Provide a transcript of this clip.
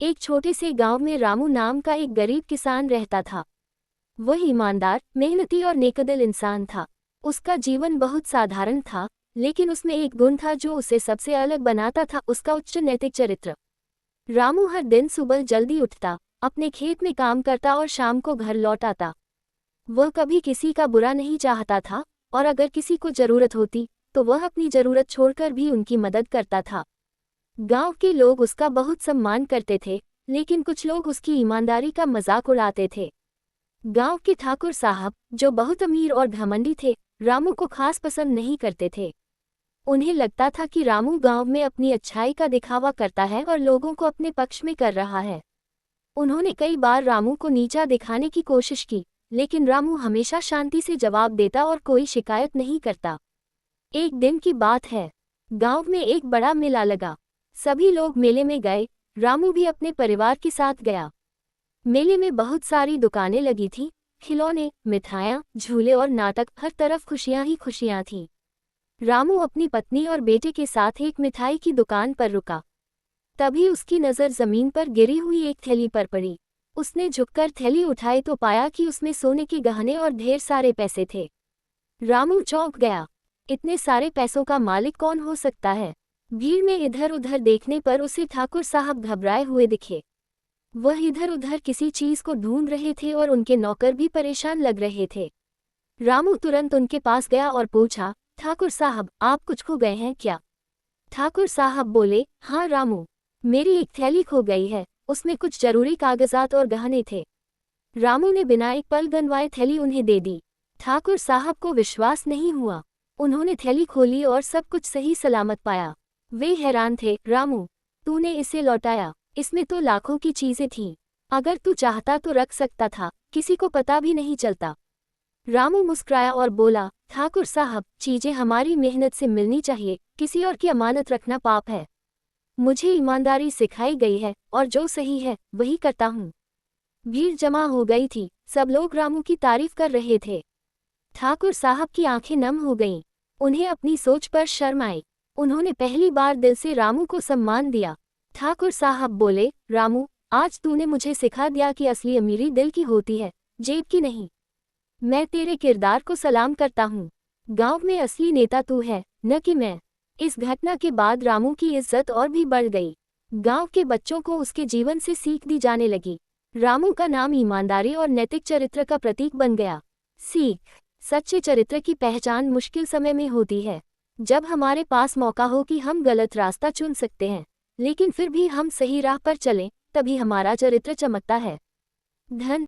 एक छोटे से गांव में रामू नाम का एक गरीब किसान रहता था। वह ईमानदार, मेहनती और नेकदिल इंसान था। उसका जीवन बहुत साधारण था, लेकिन उसमें एक गुण था जो उसे सबसे अलग बनाता था, उसका उच्च नैतिक चरित्र। रामू हर दिन सुबह जल्दी उठता, अपने खेत में काम करता और शाम को घर लौट आता। वह कभी किसी का बुरा नहीं चाहता था, और अगर किसी को जरूरत होती तो वह अपनी जरूरत छोड़कर भी उनकी मदद करता था। गांव के लोग उसका बहुत सम्मान करते थे, लेकिन कुछ लोग उसकी ईमानदारी का मजाक उड़ाते थे। गांव के ठाकुर साहब, जो बहुत अमीर और घमंडी थे, रामू को खास पसंद नहीं करते थे। उन्हें लगता था कि रामू गांव में अपनी अच्छाई का दिखावा करता है और लोगों को अपने पक्ष में कर रहा है। उन्होंने कई बार रामू को नीचा दिखाने की कोशिश की, लेकिन रामू हमेशा शांति से जवाब देता और कोई शिकायत नहीं करता। एक दिन की बात है, गांव में एक बड़ा मेला लगा। सभी लोग मेले में गए, रामू भी अपने परिवार के साथ गया। मेले में बहुत सारी दुकानें लगी थीं, खिलौने, मिठाइयाँ, झूले और नाटक, हर तरफ खुशियाँ ही खुशियाँ थीं। रामू अपनी पत्नी और बेटे के साथ एक मिठाई की दुकान पर रुका। तभी उसकी नज़र जमीन पर गिरी हुई एक थैली पर पड़ी। उसने झुककर थैली उठाई तो पाया कि उसमें सोने के गहने और ढेर सारे पैसे थे। रामू चौंक गया। इतने सारे पैसों का मालिक कौन हो सकता है? भीड़ में इधर उधर देखने पर उसे ठाकुर साहब घबराए हुए दिखे। वह इधर उधर किसी चीज को ढूंढ रहे थे और उनके नौकर भी परेशान लग रहे थे। रामू तुरंत उनके पास गया और पूछा, ठाकुर साहब, आप कुछ खो गए हैं क्या? ठाकुर साहब बोले, हाँ रामू, मेरी एक थैली खो गई है, उसमें कुछ जरूरी कागजात और गहने थे। रामू ने बिना एक पल गनवाए थैली उन्हें दे दी। ठाकुर साहब को विश्वास नहीं हुआ। उन्होंने थैली खोली और सब कुछ सही सलामत पाया। वे हैरान थे, रामू, तूने इसे लौटाया? इसमें तो लाखों की चीजें थीं। अगर तू चाहता तो रख सकता था, किसी को पता भी नहीं चलता। रामू मुस्कुराया और बोला, ठाकुर साहब, चीजें हमारी मेहनत से मिलनी चाहिए, किसी और की अमानत रखना पाप है। मुझे ईमानदारी सिखाई गई है और जो सही है वही करता हूँ। भीड़ जमा हो गई थी, सब लोग रामू की तारीफ कर रहे थे। ठाकुर साहब की आंखें नम हो गईं। उन्हें अपनी सोच पर शर्म आई। उन्होंने पहली बार दिल से रामू को सम्मान दिया। ठाकुर साहब बोले, रामू, आज तूने मुझे सिखा दिया कि असली अमीरी दिल की होती है, जेब की नहीं। मैं तेरे किरदार को सलाम करता हूँ। गांव में असली नेता तू है, न कि मैं। इस घटना के बाद रामू की इज्जत और भी बढ़ गई। गांव के बच्चों को उसके जीवन से सीख दी जाने लगी। रामू का नाम ईमानदारी और नैतिक चरित्र का प्रतीक बन गया। सीख: सच्चे चरित्र की पहचान मुश्किल समय में होती है। जब हमारे पास मौका हो कि हम गलत रास्ता चुन सकते हैं, लेकिन फिर भी हम सही राह पर चलें, तभी हमारा चरित्र चमकता है। धन